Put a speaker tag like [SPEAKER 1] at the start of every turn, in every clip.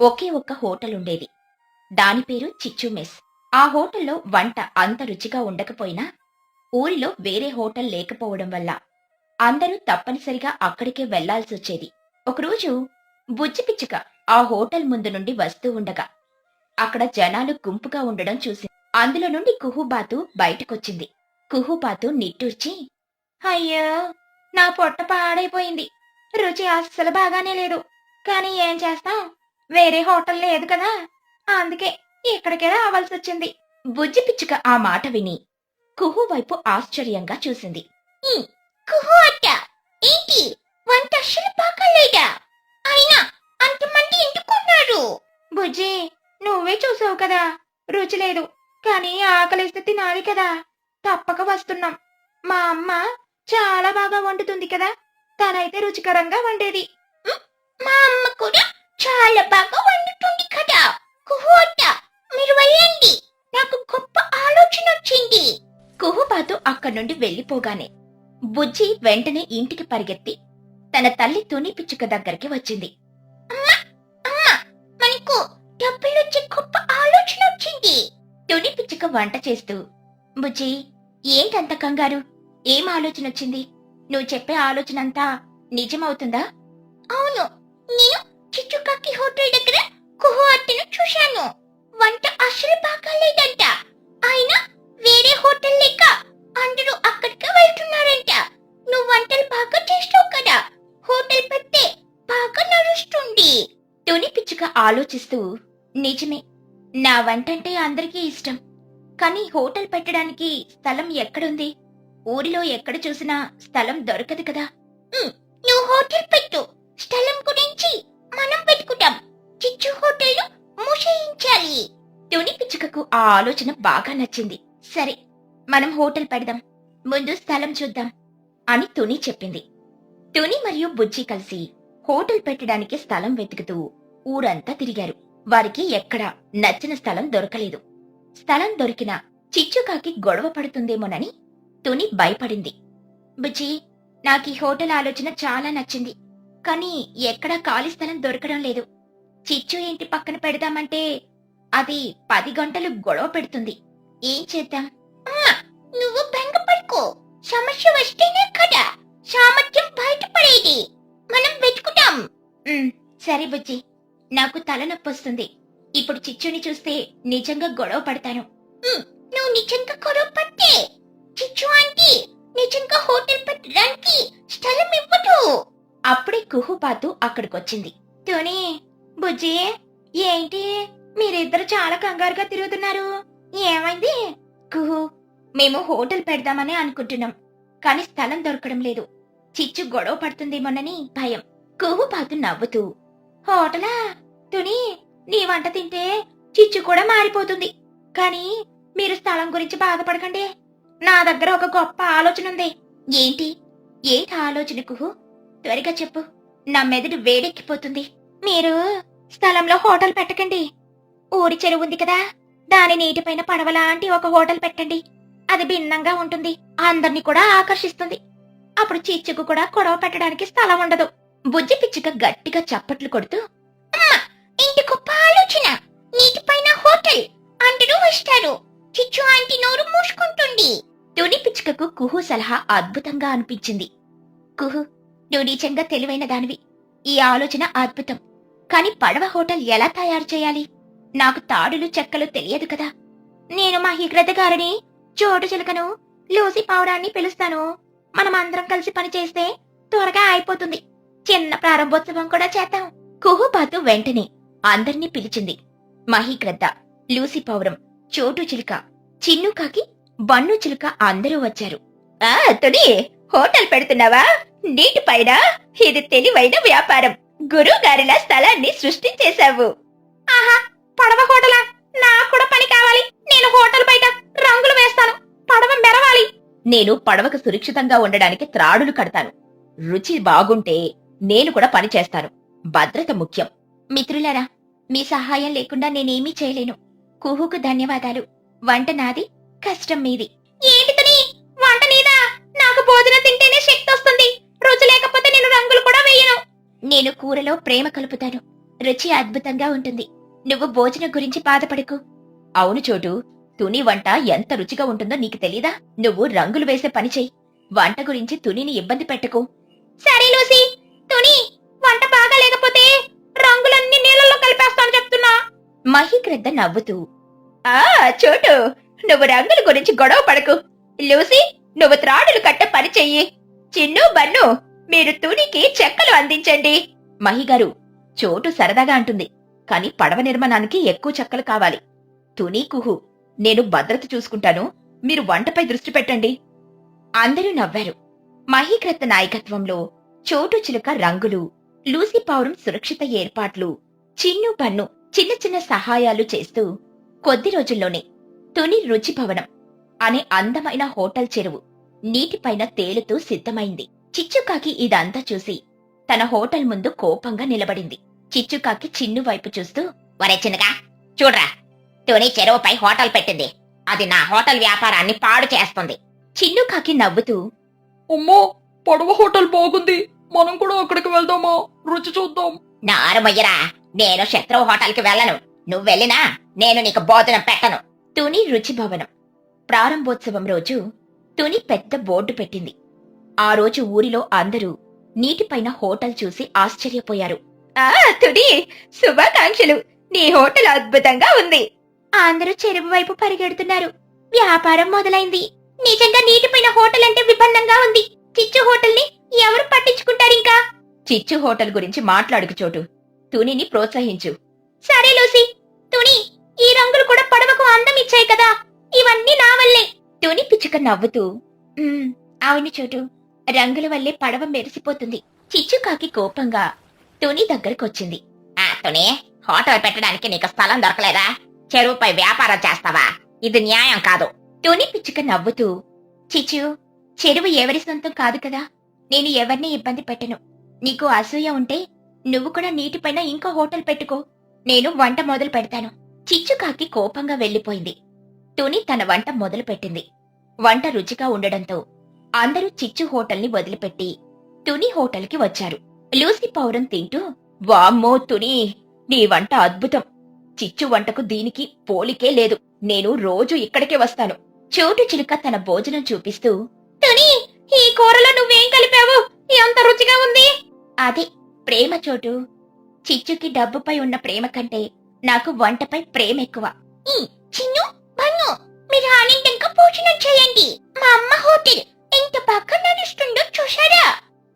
[SPEAKER 1] ఒకే ఒక్క హోటల్ ఉండేది. దాని పేరు చిచ్చు మెస్. ఆ హోటల్లో వంట అంత రుచిగా ఉండకపోయినా ఊరిలో వేరే హోటల్ లేకపోవడం వల్ల అందరూ తప్పనిసరిగా అక్కడికే వెళ్లాల్సొచ్చేది. ఒకరోజు బుజ్జి పిచ్చుక ఆ హోటల్ ముందు నుండి వస్తూ ఉండగా అక్కడ జనాలు గుంపుగా ఉండడం చూసింది. అందులో నుండి కుహుబాతు బయటకొచ్చింది. కుహుబాతు నిట్టూర్చి, అయ్యో, నా పొట్ట పాడైపోయింది. రుచి అస్సలు బాగానే లేదు. కానీ ఏం చేస్తాం, వేరే హోటల్ లేదు కదా, అందుకే ఇక్కడికే రావాల్సొచ్చింది. బుజ్జి పిచ్చుక ఆ మాట విని కుహు వైపు ఆశ్చర్యంగా చూసింది. కుహు అట్ట, ఏంటి వంట అస్సలు బాగాలేదా? అయినా అంతమంది ఎందుకున్నారు? బుజ్జి, నువ్వే చూసావు కదా, రుచి లేదు. కానీ ఆకలిస్తే తినాలి కదా, తప్పక వస్తున్నాం. మా అమ్మ చాలా బాగా వండుతుంది కదా, తనైతే రుచికరంగా వండేది. మా అమ్మ కూడా చాలా బాగా వండుతుంది కదా. కుహుట, మీరు వెళ్ళండి, నాకు గొప్ప ఆలోచన వచ్చింది. కుహుబాతు అక్కడి నుండి వెళ్లిపోగానే బుజ్జి వెంటనే ఇంటికి పరిగెత్తి తన తల్లి తుని పిచ్చుక దగ్గరికి వచ్చింది. అమ్మా, అమ్మా, మనకు డబ్బులొచ్చే గొప్ప ఆలోచన వచ్చింది. తుని పిచ్చుక వంట చేస్తూ, బుజ్జి, ఏంటంత కంగారు? ఏం ఆలోచన వచ్చింది? నువ్వు చెప్పే ఆలోచన అంతా నిజమవుతుందా? అవును, నేను చిచ్చుకాకి హోటల్ దగ్గర కుహు అట్టను చూశాను. వంట అసలు బాగాలేదంట. అయినా వేరే హోటల్ లేక అందరూ అక్కడికి వెళ్తున్నారంట. నువ్వు వంటలు బాగా చేస్తావు కదా, హోటల్ పెడితే బాగా నడుస్తుంది. తుని పిచ్చుక ఆలోచిస్తూ, నిజమే, నా వంటంటే అందరికీ ఇష్టం. కానీ హోటల్ పెట్టడానికి స్థలం ఎక్కడుంది? ఊరిలో ఎక్కడ చూసినా స్థలం దొరకదు కదా. నువ్వు హోటల్ పెట్టు, స్థలం గురించి మనం పెట్టుకుంటాం. చిచ్చు హోటల్ మూసేయించాలి. తుని పిచ్చుకకు ఆ ఆలోచన బాగా నచ్చింది. సరే, మనం హోటల్ పెడదాం, ముందు స్థలం చూద్దాం అని తుని చెప్పింది. తుని మరియు బుజ్జి కలిసి హోటల్ పెట్టడానికి స్థలం వెతుకుతూ ఊరంతా తిరిగారు. వారికి ఎక్కడా నచ్చిన స్థలం దొరకలేదు. స్థలం దొరికినా చిచ్చుకాకి గొడవ పడుతుందేమోనని తుని భయపడింది. బుజ్జి, నాకీ హోటల్ ఆలోచన చాలా నచ్చింది. కానీ ఎక్కడా ఖాళీ స్థలం దొరకడం లేదు. చిచ్చు ఇంటి పక్కన పెడదామంటే అది 10 గంటలు గొడవ పెడుతుంది. ఏం చేద్దాం? అమ్మా, నువ్వు బెంగపడుకో. సమస్య వస్తేనే కదా సామర్థ్యం బయటపడేది. మనం వెతుకుతాం. సరే బుజ్జి, నాకు తలనొప్పొస్తుంది. ఇప్పుడు చిచ్చుని చూస్తే నిజంగా గొడవ పడతాను. నువ్వు నిజంగా గొడవ పడితే చిచ్చు ఆంటీ నిజంగా హోటల్ పెట్టడానికి స్థలం ఇవ్వదు. అప్పుడే కుహుబాతు అక్కడికొచ్చింది. తుని, బుజ్జి, ఏంటి మీరిద్దరు చాలా కంగారుగా తిరుగుతున్నారు? ఏమైంది? కుహు, మేము హోటల్ పెడదామని అనుకుంటున్నాం, కాని స్థలం దొరకడం లేదు. చిచ్చు గొడవ పడుతుందేమోనని భయం. కుహుబాతు నవ్వుతూ, హోటలా? తుని, నీ వంట తింటే చిచ్చు కూడా మారిపోతుంది. కాని మీరు స్థలం గురించి బాధపడకండి. నా దగ్గర ఒక గొప్ప ఆలోచన ఉంది. ఏంటి? ఏంటి ఆలోచన కుహు? త్వరగా చెప్పు, నా మెదడు వేడెక్కిపోతుంది. మీరు స్థలంలో హోటల్ పెట్టకండి. ఊరి చెరువు ఉంది కదా, దాని నీటిపైన పడవలాంటి ఒక హోటల్ పెట్టండి. అది భిన్నంగా ఉంటుంది, అందర్నీ కూడా ఆకర్షిస్తుంది. అప్పుడు చిచ్చుకు కూడా గొడవ పెట్టడానికి స్థలం ఉండదు. బుజ్జి పిచ్చుక గట్టిగా చప్పట్లు కొడుతూ, అమ్మా, ఇంటి గొప్ప ఆలోచన. నీటిపైన హోటల్, అందరూ వస్తారు. చిచ్చు ఆంటీ నోరు మూసుకుంటుంది. తుని పిచ్చుకకు కుహు సలహా అద్భుతంగా అనిపించింది. కుహు, నువ్వు నిజంగా తెలివైన దానివి. ఈ ఆలోచన అద్భుతం. కాని పడవ హోటల్ ఎలా తయారు చేయాలి? నాకు తాడులు చెక్కలు తెలియదు కదా. నేను మా హిగ్రత గారిని, చోటు చిలుకను, లూసి పావురాన్ని పిలుస్తాను. మనమందరం కలిసి పని చేస్తే త్వరగా అయిపోతుంది. చిన్న ప్రారంభోత్సవం కూడా చేద్దాం. కుహుబాతు వెంటనే అందర్నీ పిలిచింది. మహీగ్రద్ద, లూసి పావురం, చోటు చిలుక, చిన్నుకాకి, బన్ను చిలుక అందరూ వచ్చారు. తుని, హోటల్ పెడుతున్నావా? నీటిపైన? ఇది తెలివైన వ్యాపారం. గురువు గారిలా స్థలాన్ని సృష్టించేశావు. ఆహా, పడవ హోటలా? నాకు కూడా పని కావాలి. నేను హోటల్ బయట రంగులు వేస్తాను, పడవ మెరవాలి. నేను పడవకు సురక్షితంగా ఉండడానికి త్రాడులు కడతాను. రుచి బాగుంటే నేను కూడా పని చేస్తాను. భద్రత ముఖ్యం. మిత్రులారా, మీ సహాయం లేకుండా నేనేమీ చేయలేను. కుహుకు ధన్యవాదాలు. వంట నాది, కష్టం మీది. ఏంటితని వంట నీదా? నాకు భోజనం తింటేనే శక్తి వస్తుంది. రుచి లేకపోతే నేను రంగులు కూడా వేయను. నేను కూరలో ప్రేమ కలుపుతాను. రుచి అద్భుతంగా ఉంటుంది. నువ్వు భోజనం గురించి బాధపడకు. అవును చోటు, తుని వంట ఎంత రుచిగా ఉంటుందో నీకు తెలీదా? నువ్వు రంగులు వేసే పని చెయ్యి. వంట గురించి తునిని ఇబ్బంది పెట్టకు. సరే లూసీ, తుని వంట బాగా లేకపోతే రంగులన్నీ నీళ్ళలో కలిపేస్తాను చెప్తున్నా. మహిగ్రద్ద నవ్వుతూ, ఆ చోటు, నువ్వు రంగుల గురించి గొడవ పడకు. లూసీ, నువ్వు త్రాడులు కట్టే పని చెయ్యి. చిన్ను బన్ను, మీరు తునికి చెక్కలు అందించండి. మహిగారు, చోటు సరదాగా అంటుంది, కాని పడవ నిర్మాణానికి ఎక్కువ చెక్కలు కావాలి. తుని కుహు, నేను భద్రత చూసుకుంటాను, మీరు వంటపై దృష్టి పెట్టండి. అందరూ నవ్వారు. మహీకృత నాయకత్వంలో చోటు చిలుక రంగులు, లూసీ పౌరం సురక్షిత ఏర్పాట్లు, చిన్ను పన్ను చిన్న చిన్న సహాయాలు చేస్తూ కొద్ది రోజుల్లోనే తుని రుచి భవనం అనే అందమైన హోటల్ చెరువు నీటిపైన తేలుతూ సిద్ధమైంది. చిచ్చుకాకి ఇదంతా చూసి తన హోటల్ ముందు కోపంగా నిలబడింది. చిచ్చుకాకి చిన్ను వైపు చూస్తూ, ఒరే చిన్నగా చూడ్రా, తుని చెరువుపై హోటల్ పెట్టింది. అది నా హోటల్ వ్యాపారాన్ని పాడు చేస్తుంది. చిన్నుకాకి నవ్వుతూ,
[SPEAKER 2] అమ్మో, పడవ హోటల్ బాగుంది, మనం కూడా అక్కడికి వెళ్దామా? రుచి చూద్దాం.
[SPEAKER 1] నారుమయ్యరా, నేను శత్రువు హోటల్కి వెళ్ళను. నువ్వెళ్ళినా నేను నీకు భోజనం పెట్టను. తుని రుచి భవనం ప్రారంభోత్సవం రోజు తుని పెద్ద బోర్డు పెట్టింది. ఆ రోజు ఊరిలో అందరూ నీటిపైన హోటల్ చూసి ఆశ్చర్యపోయారు. ఆ తుని, శుభాకాంక్షలు, నీ హోటల్ అద్భుతంగా ఉంది. అందరూ చెరువు వైపు పరిగెడుతున్నారు. వ్యాపారం మొదలైంది. నిజంగా నీటిపైన హోటల్ అంటే విభిన్నంగా ఉంది. చిచ్చు హోటల్ ని ఎవరు పట్టించుకుంటారింకా? చిచ్చు హోటల్ గురించి మాట్లాడుకు చోటు, తునిని ప్రోత్సహించు. సరే లూసీ, తుని, ఈ రంగులు కూడా పడవకు అందం ఇచ్చాయి కదా, ఇవన్నీ నా వల్లే. తుని పిచ్చుక నవ్వుతూ, అవును చోటు, రంగుల వల్లే పడవ మెరిసిపోతుంది. చిచ్చుకాకి కోపంగా తుని దగ్గరకొచ్చింది. తుని, హోటల్ పెట్టడానికి నీకు స్థలం దొరకలేదా? చెరువుపై వ్యాపారం చేస్తావా? ఇది న్యాయం కాదు. తుని పిచ్చుక నవ్వుతూ, చిచ్చు, చెరువు ఎవరి సొంతం కాదు కదా, నేను ఎవరిని ఇబ్బంది పెట్టను. నీకు అసూయ ఉంటే నువ్వు కూడా నీటిపైన ఇంకో హోటల్ పెట్టుకో, నేను వంట మొదలు పెడతాను. చిచ్చుకాకి కోపంగా వెళ్లిపోయింది. తుని తన వంట మొదలు పెట్టింది. వంట రుచిగా ఉండడంతో అందరూ చిచ్చు హోటల్ని వదిలిపెట్టి తుని హోటల్కి వచ్చారు. లూసీ పౌరం తింటూ, వామ్మో తుని, నీ వంట అద్భుతం. చిచ్చు వంటకు దీనికి పోలికే లేదు. నేను రోజు ఇక్కడికే వస్తాను. చోటు చిలుక తన భోజనం చూపిస్తూ, తుని, ఈ కూరలో నువ్వేం కలిపావు? ఎంత రుచిగా ఉంది. అదే ప్రేమ చోటు. చిచ్చుకి డబ్బుపై ఉన్న ప్రేమ కంటే నాకు వంటపై ప్రేమ ఎక్కువ. చిన్ను, బన్ను, మీరు ఆనందంగా భోజనం చేయండి. మా అమ్మ హోటల్ ఎంత బాగా నడుస్తుందో చూశారా?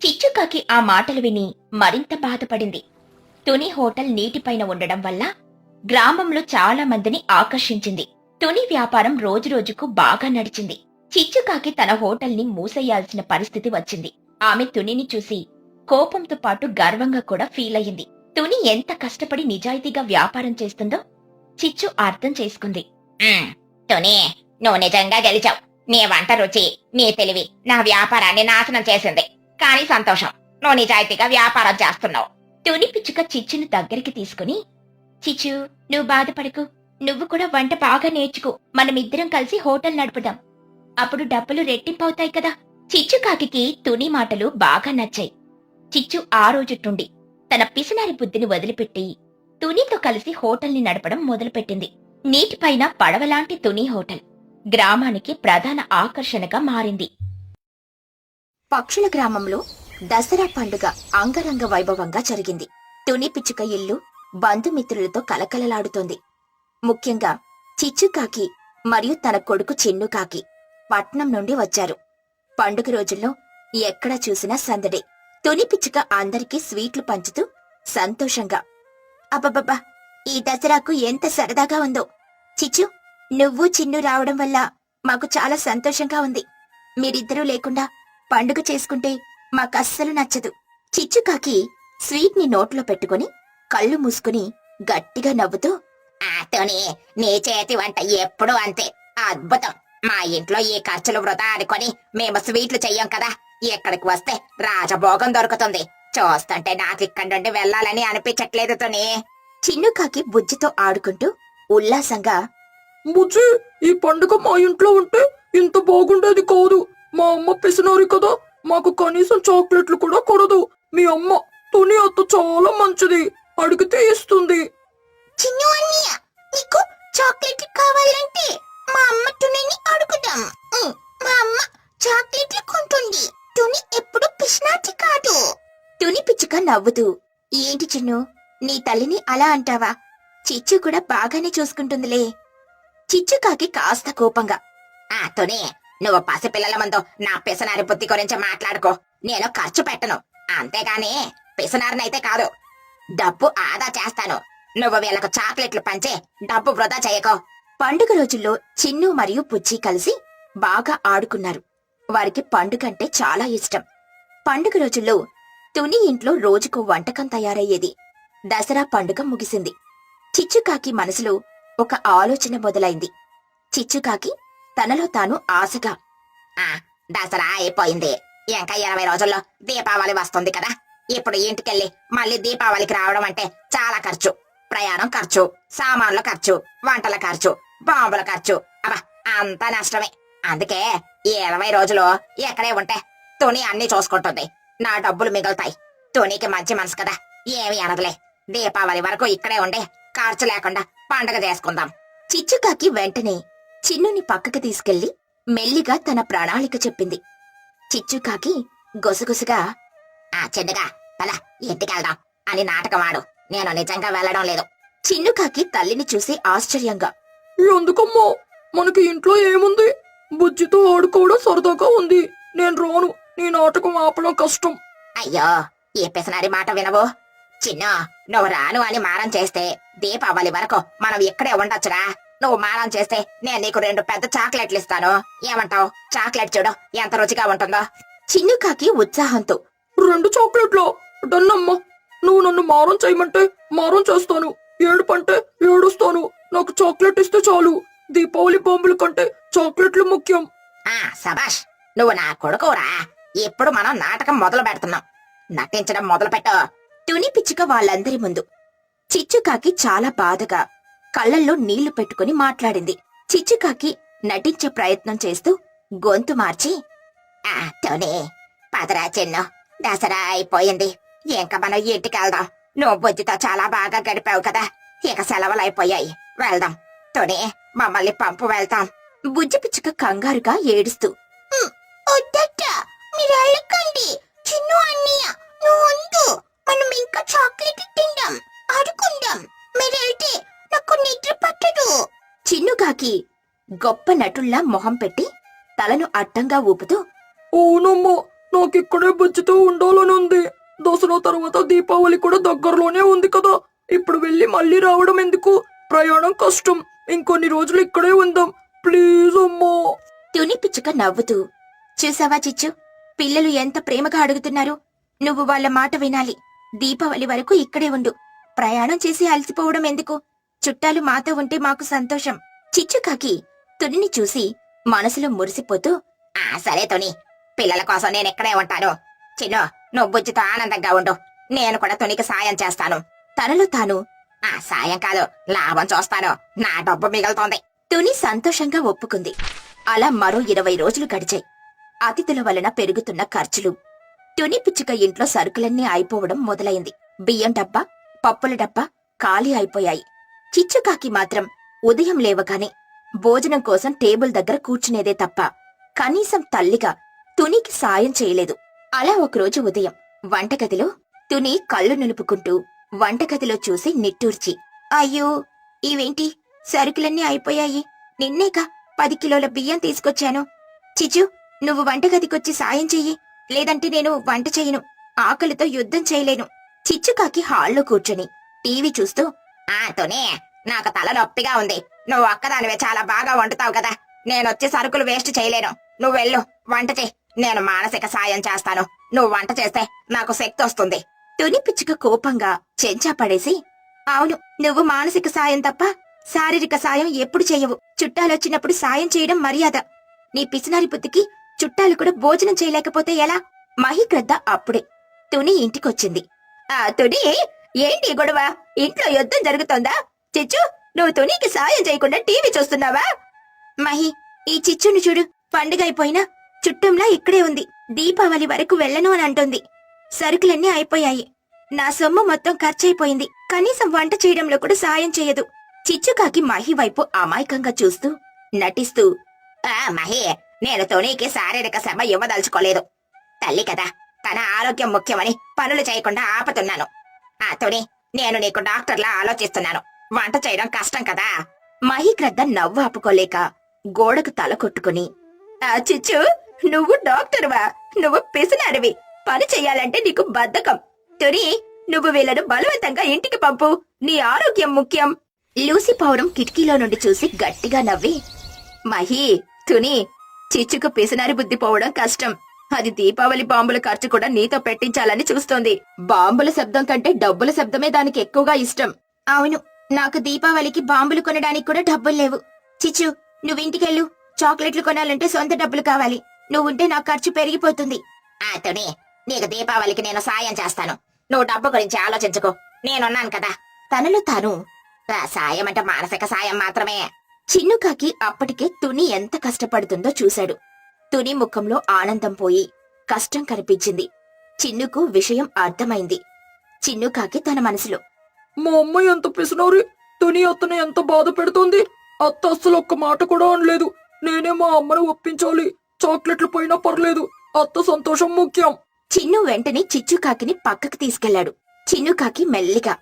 [SPEAKER 1] చిచ్చుకాకి ఆ మాటలు విని మరింత బాధపడింది. తుని హోటల్ నీటిపైన ఉండడం వల్ల గ్రామంలో చాలా మందిని ఆకర్షించింది. తుని వ్యాపారం రోజురోజుకు బాగా నడిచింది. చిచ్చుకాకి తన హోటల్ని మూసేయాల్సిన పరిస్థితి వచ్చింది. ఆమె తునిని చూసి కోపంతో పాటు గర్వంగా కూడా ఫీల్ అయ్యింది. తుని ఎంత కష్టపడి నిజాయితీగా వ్యాపారం చేస్తుందో చిచ్చు అర్థం చేసుకుంది. తుని, నువ్వు నిజంగా గెలిచావు. నీ వంట రుచి, నీ తెలివి నా వ్యాపారాన్ని నాశనం చేసింది. కానీ సంతోషం, నువ్వు నిజాయితీగా వ్యాపారం చేస్తున్నావు. తుని పిచ్చుక చిచ్చును దగ్గరికి తీసుకుని, చిచ్చు, నువ్వు బాధపడకు. నువ్వు కూడా వంట బాగా నేర్చుకో. మనమిద్దరం కలిసి హోటల్ నడుపుదాం. అప్పుడు డబ్బులు రెట్టింపవుతాయి కదా. చిచ్చుకాకి తుని మాటలు బాగా నచ్చాయి. చిచ్చు ఆ రోజుట్టుండి తన పిసినారి బుద్ధిని వదిలిపెట్టి తునితో కలిసి హోటల్ని నడపడం మొదలుపెట్టింది. నీటిపైన పడవలాంటి తుని హోటల్ గ్రామానికి ప్రధాన ఆకర్షణగా మారింది. పక్షుల గ్రామంలో దసరా పండుగ అంగరంగ వైభవంగా జరిగింది. తుని పిచ్చుక ఇల్లు బంధుమిత్రులతో కలకలలాడుతోంది. ముఖ్యంగా చిచ్చుకాకి మరియు తన కొడుకు చిన్నుకాకి పట్నం నుండి వచ్చారు. పండుగ రోజుల్లో ఎక్కడ చూసినా సందడే. తుని పిచ్చుక అందరికీ స్వీట్లు పంచుతూ సంతోషంగా, అబ్బబ్బబ్బా, ఈ దసరాకు ఎంత సరదాగా ఉందో. చిచ్చు, నువ్వు చిన్ను రావడం వల్ల మాకు చాలా సంతోషంగా ఉంది. మీరిద్దరూ లేకుండా పండుగ చేసుకుంటే మాకస్సలు నచ్చదు. చిచ్చుకాకి స్వీట్ ని నోట్లో పెట్టుకుని కళ్ళు మూసుకుని గట్టిగా నవ్వుతూ, తుని, నీ చేతి వంట ఎప్పుడూ అంతే అద్భుతం. మా ఇంట్లో ఈ ఖర్చులు వృధా అనుకొని మేము స్వీట్లు చెయ్యం కదా. ఎక్కడికి వస్తే రాజభోగం దొరుకుతుంది. చూస్తుంటే నాకు ఇక్కడి నుండి వెళ్లాలని అనిపించట్లేదు తుని. చిన్నుకాకి బుజ్జితో ఆడుకుంటూ ఉల్లాసంగా,
[SPEAKER 2] బుజ్జి, ఈ పండుగ మా ఇంట్లో ఉంటే ఇంత బాగుండేది కాదు. మా అమ్మ పిసినారి కదా, మాకు కనీసం చాక్లెట్లు కూడా కొడదు. మీ అమ్మ తుని అత్త చాలా మంచిది. అడిగితే ఇస్తుంది.
[SPEAKER 3] చిన్ను అన్నయ్య, నీకు చాక్లెట్ కావాలంటే మా అమ్మ తునిని అడుగుదాం. మా అమ్మ చాక్లెట్లు కొంటుంది. తుని ఎప్పుడు పిసినాటి కాదు. తుని పిచ్చుక నవ్వుతూ, ఏంటి చిన్ను, నీ తల్లిని అలా అంటావా? చిచ్చు కూడా బాగానే చూసుకుంటుందిలే. చిచ్చుకాకి కాస్త కోపంగా, తుని, నువ్వు పసిపిల్లల ముందు నా పిసనారి బుద్ధి గురించి మాట్లాడుకో. నేను ఖర్చు పెట్టను, అంతేగాని పిసనారినైతే కాదు. డబ్బు ఆదా చేస్తాను. నువ్వు వీళ్ళకు చాక్లెట్లు పంచే డబ్బు వృధా చేయకో. పండుగ రోజుల్లో చిన్ను మరియు పుచ్చి కలిసి బాగా ఆడుకున్నారు. వారికి పండుగంటే చాలా ఇష్టం. పండుగ రోజుల్లో తుని ఇంట్లో రోజుకో వంటకం తయారయ్యేది. దసరా పండుగ ముగిసింది. చిచ్చుకాకి మనసులో ఒక ఆలోచన మొదలైంది. చిచ్చుకాకి తనలో తాను ఆశగా, దసరా అయిపోయింది, ఇంకా 20 రోజుల్లో దీపావళి వస్తుంది కదా. ఇప్పుడు ఇంటికెళ్ళి మళ్ళీ దీపావళికి రావడం అంటే చాలా ఖర్చు. ప్రయాణం ఖర్చు, సామాన్ల ఖర్చు, వంటల ఖర్చు, బాంబుల ఖర్చు, అబ్బా అంతా నష్టమే. అందుకే ఈ 20 రోజులు ఎక్కడే ఉంటే తుని అన్ని చూసుకుంటుంది. నా డబ్బులు మిగులుతాయి. తునికి మంచి మనసు కదా, ఏమి అనదులే. దీపావళి వరకు ఇక్కడే ఉండి ఖర్చు లేకుండా పండగ చేసుకుందాం. చిచ్చుకాకి వెంటనే చిన్నుని పక్కకి తీసుకెళ్లి మెల్లిగా తన ప్రణాళిక చెప్పింది. చిచ్చుకాకి గొసగొసగా, చిన్నగా పద ఇంటికెళ్దాం అని నాటకమాడు. నేను నిజంగా వెళ్లడం లేదు. చిన్నుకాకి తల్లిని చూసి ఆశ్చర్యంగా,
[SPEAKER 2] ఎందుకమ్మా, మనకి ఇంట్లో ఏముంది? బుజ్జితో ఆడుకోవడం సరదాగా ఉంది. నేను రాను, నీ నాటకం ఆపడం కష్టం.
[SPEAKER 3] అయ్యో, ఏ పిసనారి మాట వినవు. చిన్న, నువ్వు రాను అని మారం చేస్తే దీపావళి వరకు మనం ఇక్కడే ఉండొచ్చురా. నువ్వు మారం చేస్తే నేను నీకు 2 పెద్ద చాక్లెట్లు ఇస్తాను. ఏమంటావు? చాక్లెట్ చూడు ఎంత రుచిగా ఉంటుందో. చిన్నుకాకి ఉత్సాహంతో,
[SPEAKER 2] 2 చాక్లెట్లు డన్నమ్మా. నువ్వు నన్ను మారం చేయమంటే మారం చేస్తాను, ఏడుపంటే ఏడుస్తాను. నాకు చాక్లెట్ ఇస్తే చాలు. దీపావళి బాంబుల కంటే చాక్లెట్లు ముఖ్యం.
[SPEAKER 3] సబాష్, నువ్వు నా కొడుకురా. ఇప్పుడు మనం నాటకం మొదలు పెడుతున్నాం. నటించడం మొదలు పెట్టు. తుని పిచ్చుక వాళ్ళందరి ముందు చిచ్చుకాకి చాలా బాధగా కళ్ళల్లో నీళ్లు పెట్టుకుని మాట్లాడింది. చిచ్చుకాకి నటించే ప్రయత్నం చేస్తూ గొంతు మార్చి, తుని, పదరా చిన్ను, దసరా అయిపోయింది. ఇంకా మనం ఇంటికి వెళ్దాం. నువ్వు బుజ్జితో చాలా బాగా గడిపావు కదా, ఇక సెలవులు అయిపోయాయి, వెళ్దాం. తుని, మమ్మల్ని పంపు, వెళ్తాం. బుజ్జి పిచ్చుక కంగారుగా ఏడుస్తూ, మీరు వెళ్ళకండి చిన్ను అన్నయ్య, నువ్వు ఉండు. మనం ఇంకా చాక్లెట్ తిందాం, ఆడుకుందాం. మీరెళ్తే నాకు నిద్ర పట్టదు. చిన్నుకాకి గొప్ప నటుల్లా మొహం పెట్టి తలను అడ్డంగా ఊపుతూ,
[SPEAKER 2] అవునమ్మా, నాకిక్కడే బుజ్జితో ఉండాలని ఉంది. దసరా తర్వాత దీపావళి కూడా దగ్గరలోనే ఉంది కదా. ఇప్పుడు వెళ్ళి మళ్ళీ రావడం ఎందుకు? ప్రయాణం కష్టం. ఇంకొన్ని రోజులు ఇక్కడే ఉందాం ప్లీజ్ అమ్మా.
[SPEAKER 3] తుని పిచ్చుక నవ్వుతూ, చూసావా చిచ్చు, పిల్లలు ఎంత ప్రేమగా అడుగుతున్నారు. నువ్వు వాళ్ళ మాట వినాలి. దీపావళి వరకు ఇక్కడే ఉండు. ప్రయాణం చేసి అలసిపోవడం ఎందుకు? చుట్టాలు మాతో ఉంటే మాకు సంతోషం. చిచ్చుకాకి తునిని చూసి మనసులో మురిసిపోతూ, సరే తుని, పిల్లల కోసం నేను ఇక్కడే ఉంటాను. చిన్ను, నువ్వు బుజ్జితో ఆనందంగా ఉండు. నేను కూడా తునికి సాయం చేస్తాను. తనలో తాను, సాయం కాదు, లాభం చూస్తాను. నా డబ్బు మిగులుతోంది. తుని సంతోషంగా ఒప్పుకుంది. అలా మరో 20 రోజులు గడిచాయి. అతిథుల వలన పెరుగుతున్న ఖర్చులు, తుని పిచ్చుక ఇంట్లో సరుకులన్నీ అయిపోవడం మొదలైంది. బియ్యం డబ్బా, పప్పుల డబ్బా ఖాళీ అయిపోయాయి. చిచ్చుకాకి మాత్రం ఉదయం లేవగానే భోజనం కోసం టేబుల్ దగ్గర కూర్చునేదే తప్ప కనీసం తల్లిగా తునికి సాయం చేయలేదు. అలా ఒకరోజు ఉదయం వంటగదిలో తుని కళ్ళు నులుపుకుంటూ వంటగదిలో చూసి నిట్టూర్చి, అయ్యో, ఇవేంటి, సరుకులన్నీ అయిపోయాయి. నిన్నేక 10 కిలోల బియ్యం తీసుకొచ్చాను. చిచ్చు, నువ్వు వంటగదికొచ్చి సాయం చెయ్యి, లేదంటే నేను వంట చేయను. ఆకలితో యుద్ధం చేయలేను. చిచ్చుకాకి హాల్లో కూర్చొని టీవీ చూస్తూ, తుని, నాకు తల నొప్పిగా ఉంది. నువ్వు ఒక్కదానివే చాలా బాగా వండుతావు కదా. నేనొచ్చి సరుకులు వేస్ట్ చేయలేను. నువ్వెళ్ళు, వంట చెయ్యి. నేను మానసిక సాయం చేస్తాను. నువ్వు వంట చేస్తే నాకు శక్తి వస్తుంది. తుని పిచ్చుక కోపంగా చెంచా పడేసి, అవును, నువ్వు మానసిక సాయం తప్ప శారీరక సాయం ఎప్పుడు చెయ్యవు. చుట్టాలొచ్చినప్పుడు సాయం చేయడం మర్యాద. నీ పిసినారి బుద్ధికి చుట్టాలు కూడా భోజనం చేయలేకపోతే ఎలా? మహిగ్రద్ద అప్పుడే తుని ఇంటికొచ్చింది. తుని, ఏంటి గొడవ? ఇంట్లో యుద్ధం జరుగుతోందా? చిచ్చు, నువ్వు తునికి సాయం చేయకుండా టీవీ చూస్తున్నావా? మహి, ఈ చిచ్చును చూడు, పండుగ అయిపోయినా చుట్టంలా ఇక్కడే ఉంది. దీపావళి వరకు వెళ్ళను అని అంటుంది. సరుకులన్నీ అయిపోయాయి. నా సొమ్ము మొత్తం ఖర్చయిపోయింది. కనీసం వంట చేయడంలో కూడా సాయం చేయదు. చిచ్చుకాకి మహి వైపు అమాయకంగా చూస్తూ నటిస్తూ, మహి, నేను తునీకి శారీరక శ్రమ ఇవ్వదలుచుకోలేదు. తల్లి కదా, తన ఆరోగ్యం ముఖ్యమని పనులు చేయకుండా ఆపుతున్నాను. తుని, నేను నీకు డాక్టర్లా ఆలోచిస్తున్నాను. వంట చేయడం కష్టం కదా. మహి క్రద్ద నవ్వు ఆపుకోలేక గోడకు తల కొట్టుకుని, చిచ్చు, నువ్వు డాక్టర్వా? నువ్వు పిసినారివి. పని చెయ్యాలంటే నీకు బద్ధకం. తుని, నువ్వు వీళ్ళను బలవంతంగా ఇంటికి పంపు. నీ ఆరోగ్యం ముఖ్యం. లూసి పౌరం కిటికీలో నుండి చూసి గట్టిగా నవ్వి, మహి, తుని, చిచ్చుకు పిసినారి బుద్ధి పోవడం కష్టం. అది దీపావళి బాంబుల ఖర్చు కూడా నీతో పెట్టించాలని చూస్తోంది. బాంబుల శబ్దం కంటే డబ్బుల శబ్దమే దానికి ఎక్కువగా ఇష్టం. అవును, నాకు దీపావళికి బాంబులు కొనడానికి కూడా డబ్బులు లేవు. చిచ్చు, నువ్వింటికెళ్ళు. చాక్లెట్లు కొనాలంటే సొంత డబ్బులు కావాలి. నువ్వుంటే నా ఖర్చు పెరిగిపోతుంది. తుని, నీకు దీపావళికి నేను సాయం చేస్తాను. నువ్వు డబ్బు గురించి ఆలోచించుకో, నేనున్నాను కదా. తనలో తాను, సాయం అంటే మానసిక సాయం మాత్రమే. చిన్నుకాకి అప్పటికే తుని ఎంత కష్టపడుతుందో చూశాడు. తుని ముఖంలో ఆనందం పోయి కష్టం కనిపించింది. చిన్నుకు విషయం అర్థమైంది. చిన్నుకాకి తన మనసులో,
[SPEAKER 2] మా అమ్మ ఎంత పిసినారి. తుని అత్తని ఎంత బాధ పెడుతోంది. అత్త అస్సలు ఒక్క మాట కూడా అనలేదు. నేనే మా అమ్మను ఒప్పించాలి. చాక్లెట్లు పోయినా పర్లేదు, అత్త సంతోషం ముఖ్యం.
[SPEAKER 3] చిన్ను వెంటనే చిచ్చుకాకిని పక్కకు తీసుకెళ్లాడు. చిన్నుకాకి మెల్లిగా,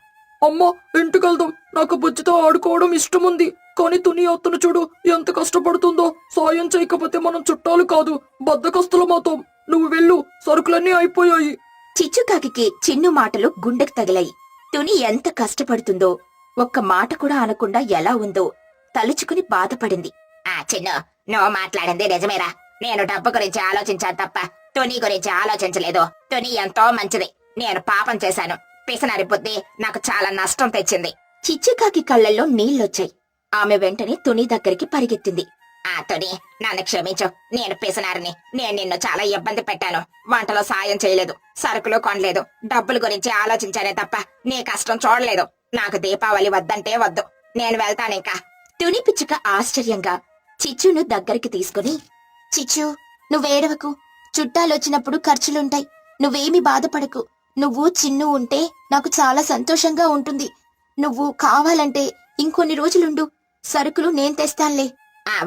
[SPEAKER 2] అమ్మ, ఇంటికెళ్దాం. నాకు బుజ్జితో ఆడుకోవడం ఇష్టముంది. కానీ తుని అత్తను చూడు, ఎంత కష్టపడుతుందో. సాయం చేయకపోతే మనం చుట్టాలు కాదు, బద్దకస్తులమవుతాం. నువ్వు వెళ్ళు, సరుకులన్నీ అయిపోయాయి.
[SPEAKER 3] చిచ్చుకాకి చిన్ను మాటలు గుండెకు తగిలాయి. తుని ఎంత కష్టపడుతుందో, ఒక్క మాట కూడా అనకుండా ఎలా ఉందో తలుచుకుని బాధపడింది. చిన్ను, నువ్వు మాట్లాడింది నిజమేరా. నేను డబ్బు గురించి ఆలోచించాను తప్ప తుని గురించి ఆలోచించలేదు. తుని ఎంతో మంచిది. నేను పాపం చేశాను. పిసనరి బుద్ధి నాకు చాలా నష్టం తెచ్చింది. చిచ్చుకాకి కళ్ళల్లో నీళ్లొచ్చాయి. ఆమె వెంటనే తుని దగ్గరికి పరిగెత్తింది. తుని, నన్ను క్షమించు. నేను పిసనారిని. నేను నిన్ను చాలా ఇబ్బంది పెట్టాను. వంటలో సాయం చేయలేదు, సరుకులు కొనలేదు. డబ్బుల గురించి ఆలోచించానే తప్ప నీ కష్టం చూడలేదు. నాకు దీపావళి వద్దంటే వద్దు. నేను వెళ్తానింకా. తుని పిచ్చుక ఆశ్చర్యంగా చిచ్చును దగ్గరికి తీసుకుని, చిచ్చు, నువ్వేడవకు. చుట్టాలొచ్చినప్పుడు ఖర్చులుంటాయి. నువ్వేమి బాధపడకు. నువ్వు చిన్ను ఉంటే నాకు చాలా సంతోషంగా ఉంటుంది. నువ్వు కావాలంటే ఇంకొన్ని రోజులుండు. సరుకులు నేను తెస్తానులే.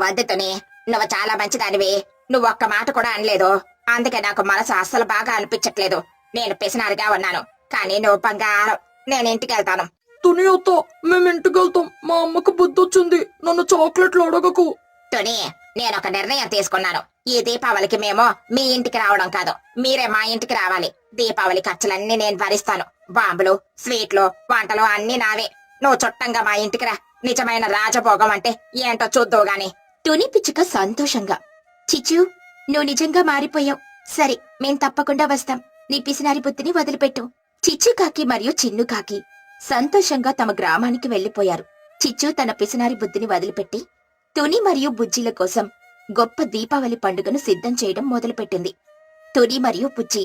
[SPEAKER 3] వద్దు తుని, నువ్వు చాలా మంచిదానివి. నువ్వు ఒక్క మాట కూడా అనలేదు. అందుకే నాకు మనసు అస్సలు బాగా అనిపించట్లేదు. నేను పిసినారిగా ఉన్నాను. కానీ నువ్వు బంగారం. నేను ఇంటికెళ్తాను.
[SPEAKER 2] తుని అత్త, మేము ఇంటికెళ్తాం. మా అమ్మకు బుద్ధొచ్చింది. నన్ను చాక్లెట్లు అడగకు.
[SPEAKER 3] తుని, నేనొక నిర్ణయం తీసుకున్నాను. ఈ దీపావళికి మేము మీ ఇంటికి రావడం కాదు, మీరే మా ఇంటికి రావాలి. దీపావళి ఖర్చులన్నీ నేను భరిస్తాను. బాంబులు, స్వీట్లు, వంటలు అన్నీ నావే. నువ్వు చుట్టంగా మా ఇంటికి రా. నిజమైన రాజభోగం అంటే ఏంటో చూద్దువు గాని. తుని పిచ్చుక సంతోషంగా, చిచ్చు, నువ్వు నిజంగా మారిపోయావు. సరే, మేం తప్పకుండా వస్తాం. నీ పిసినారి బుద్ధిని వదిలిపెట్టు. చిచ్చుకాకి మరియు చిన్నుకాకి సంతోషంగా తమ గ్రామానికి వెళ్లిపోయారు. చిచ్చు తన పిసినారి బుద్ధిని వదిలిపెట్టి తుని మరియు బుజ్జిల కోసం గొప్ప దీపావళి పండుగను సిద్ధం చేయడం మొదలుపెట్టింది. తుని మరియు బుజ్జి